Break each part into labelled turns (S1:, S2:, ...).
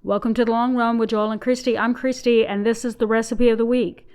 S1: Welcome to The Long Run with Joel and Christy. I'm Christy, and this is the recipe of the week,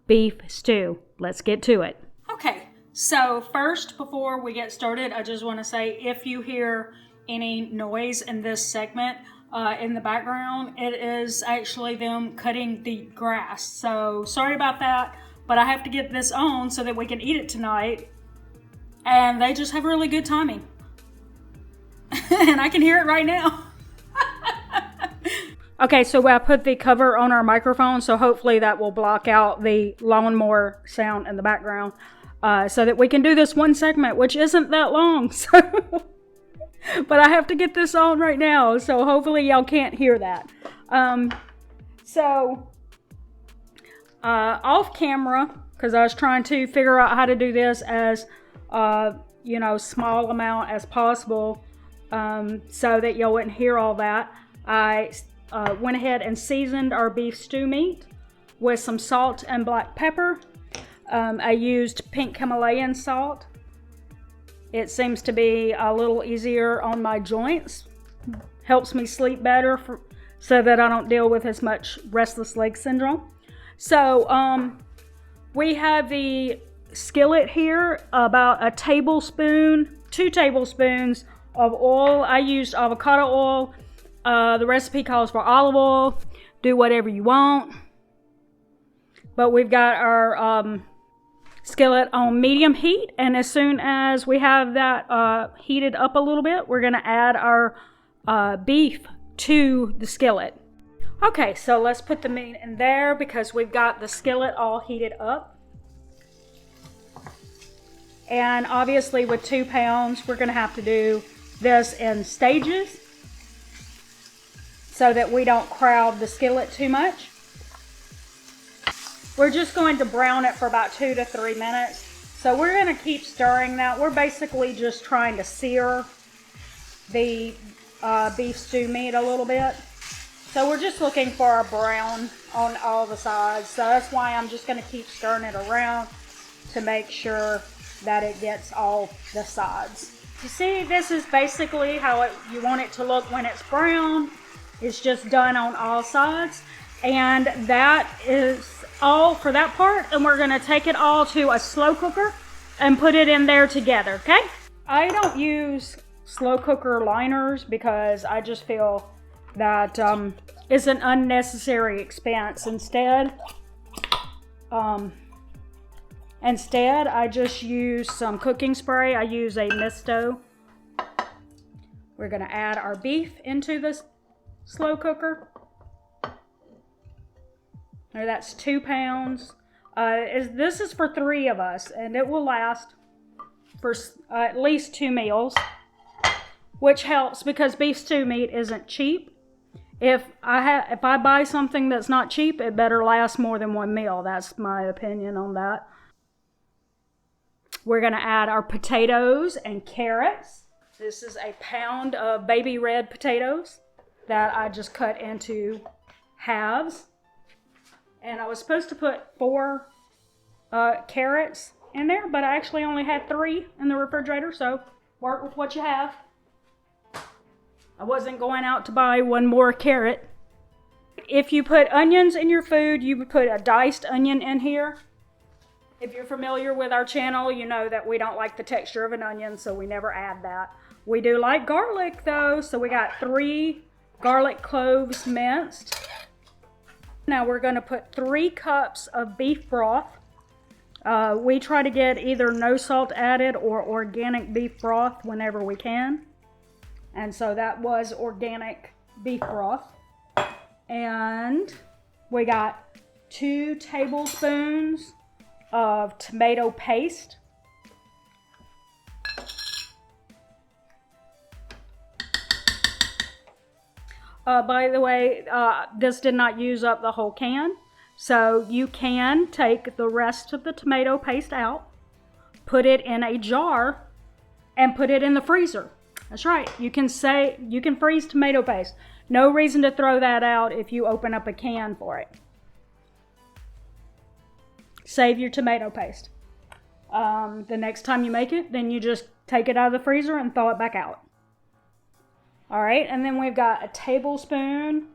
S1: beef stew. Let's get to it. Okay, so first, before we get started, I just want to say if you hear any noise in this segment in the background, it is actually them cutting the grass. So sorry about that, but I have to get this on so that we can eat it tonight. And they just have really good timing. And I can hear it right now. Okay, so I put the cover on our microphone, so hopefully that will block out the lawnmower sound in the background, so that we can do this one segment, which isn't that long. So, but I have to get this on right now, so hopefully y'all can't hear that. Off camera, because I was trying to figure out how to do this as, small amount as possible, so that y'all wouldn't hear all that. I went ahead and seasoned our beef stew meat with some salt and black pepper. I used pink Himalayan salt. It seems to be a little easier on my joints. Helps me sleep better so that I don't deal with as much restless leg syndrome. So we have the skillet here, about a tablespoon, 2 tablespoons of oil. I used avocado oil. The recipe calls for olive oil. Do whatever you want. But we've got our skillet on medium heat, and as soon as we have that heated up a little bit, we're going to add our beef to the skillet. Okay, so let's put the meat in there because we've got the skillet all heated up. And obviously with 2 pounds, we're going to have to do this in stages, so that we don't crowd the skillet too much. We're just going to brown it for about 2 to 3 minutes. So we're going to keep stirring that. We're basically just trying to sear the beef stew meat a little bit. So we're just looking for a brown on all the sides. So that's why I'm just going to keep stirring it around to make sure that it gets all the sides. You see, this is basically how you want it to look when it's brown. It's just done on all sides, and that is all for that part. And we're going to take it all to a slow cooker and put it in there together, okay? I don't use slow cooker liners because I just feel that it's an unnecessary expense. Instead, I just use some cooking spray. I use a Misto. We're going to add our beef into this slow cooker. Now that's 2 pounds. This is for 3 of us, and it will last for at least 2 meals, which helps because beef stew meat isn't cheap. If I buy something that's not cheap, it better last more than 1 meal. That's my opinion on that. We're going to add our potatoes and carrots. This is a pound of baby red potatoes that I just cut into halves. And I was supposed to put 4 carrots in there, but I actually only had 3 in the refrigerator, so work with what you have. I wasn't going out to buy 1 more carrot. If you put onions in your food, you would put a diced onion in here. If you're familiar with our channel, you know that we don't like the texture of an onion, so we never add that. We do like garlic though, so we got 3 garlic cloves minced. Now we're going to put 3 cups of beef broth. We try to get either no salt added or organic beef broth whenever we can. And so that was organic beef broth. And we got 2 tablespoons of tomato paste. By the way, this did not use up the whole can, so you can take the rest of the tomato paste out, put it in a jar, and put it in the freezer. That's right, you can freeze tomato paste. No reason to throw that out if you open up a can for it. Save your tomato paste. The next time you make it, then you just take it out of the freezer and thaw it back out. All right, and then we've got a tablespoon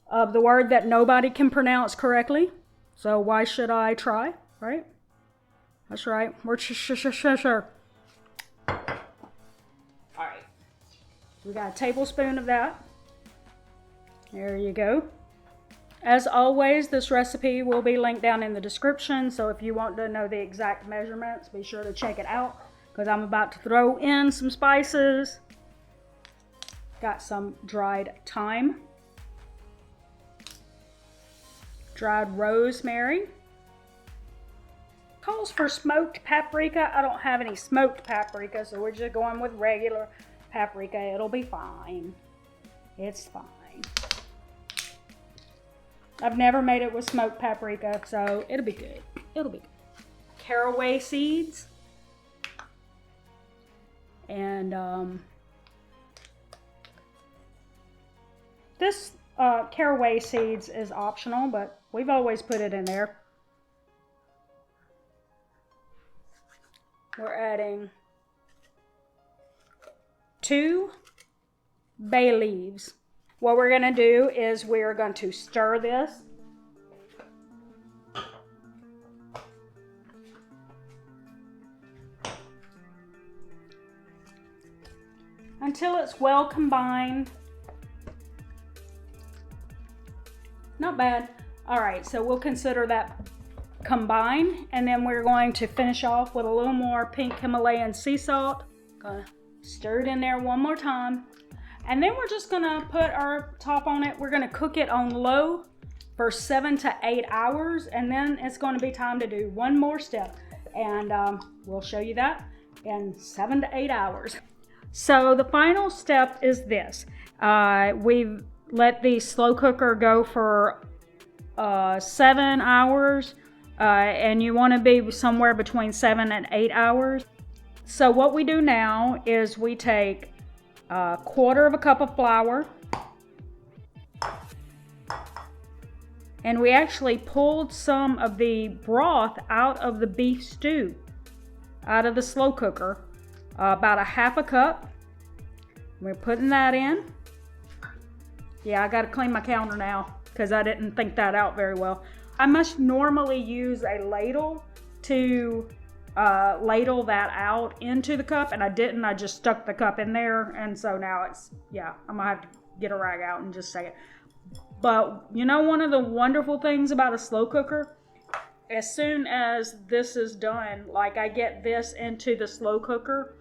S1: of the word that nobody can pronounce correctly. So why should I try, right? That's right. We're sure. All right. We got a tablespoon of that. There you go. As always, this recipe will be linked down in the description. So if you want to know the exact measurements, be sure to check it out, because I'm about to throw in some spices. Got some dried thyme, dried rosemary. Calls for smoked paprika. I don't have any smoked paprika, so we're just going with regular paprika. It'll be fine. It's fine. I've never made it with smoked paprika, so it'll be good. It'll be good. Caraway seeds. And this caraway seeds is optional, but we've always put it in there. We're adding 2 bay leaves. What we're going to do is we're going to stir this. Until it's well combined. Not bad. All right, so we'll consider that combined, and then we're going to finish off with a little more pink Himalayan sea salt. Gonna stir it in there one more time, and then we're just gonna put our top on it. We're gonna cook it on low for 7 to 8 hours, and then it's going to be time to do one more step, and we'll show you that in 7 to 8 hours. So the final step is this. We've let the slow cooker go for 7 hours. And you want to be somewhere between 7 and 8 hours. So what we do now is we take 1/4 cup of flour, and we actually pulled some of the broth out of the beef stew, out of the slow cooker, about 1/2 cup. We're putting that in. Yeah, I got to clean my counter now because I didn't think that out very well. I must normally use a ladle to ladle that out into the cup, and I didn't. I just stuck the cup in there, and so now it's, yeah, I'm gonna have to get a rag out and just say it. But you know, one of the wonderful things about a slow cooker, as soon as this is done, like I get this into the slow cooker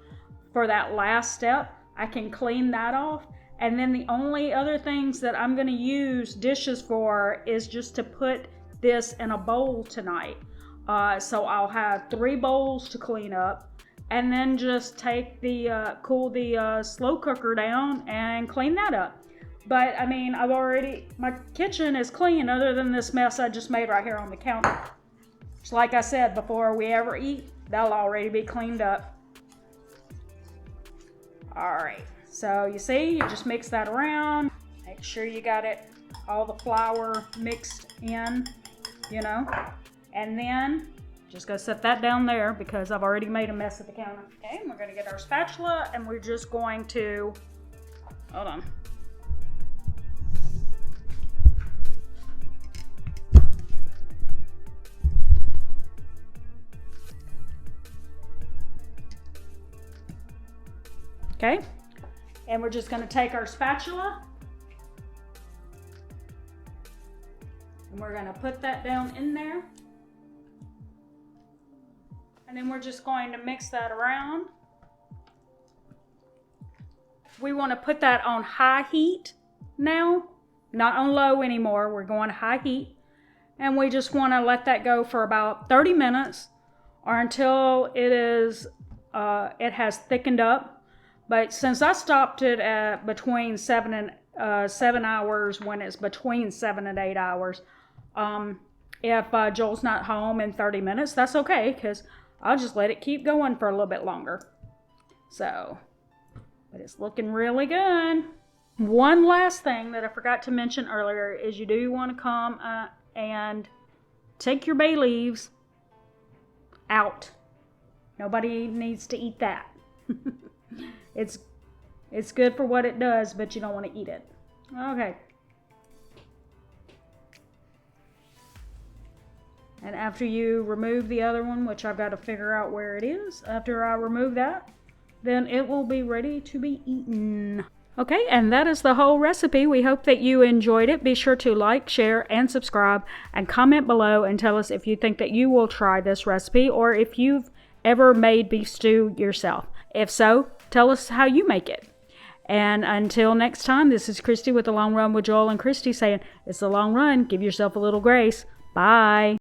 S1: for that last step, I can clean that off. And then the only other things that I'm gonna use dishes for is just to put this in a bowl tonight. So I'll have 3 bowls to clean up, and then just take the cool the slow cooker down and clean that up. But I mean, my kitchen is clean other than this mess I just made right here on the counter. So like I said, before we ever eat, that'll already be cleaned up. All right, so you see, you just mix that around. Make sure you got it, all the flour mixed in, you know, and then just gonna set that down there because I've already made a mess at the counter. Okay, and we're gonna get our spatula, and we're just going to, hold on. Okay, and we're just gonna take our spatula, and we're gonna put that down in there. And then we're just going to mix that around. We want to put that on high heat now, not on low anymore. We're going high heat. And we just want to let that go for about 30 minutes or until it has thickened up. But since I stopped it at between 7 hours, when it's between 7 and 8 hours, if Joel's not home in 30 minutes, that's okay, because I'll just let it keep going for a little bit longer. So, but it's looking really good. One last thing that I forgot to mention earlier is you do want to come and take your bay leaves out. Nobody needs to eat that. It's good for what it does, but you don't want to eat it. Okay. And after you remove the other one, which I've got to figure out where it is, after I remove that, then it will be ready to be eaten. Okay, and that is the whole recipe. We hope that you enjoyed it. Be sure to like, share, and subscribe, and comment below and tell us if you think that you will try this recipe or if you've ever made beef stew yourself. If so, tell us how you make it. And until next time, this is Christy with The Long Run with Joel and Christy saying, it's the long run. Give yourself a little grace. Bye.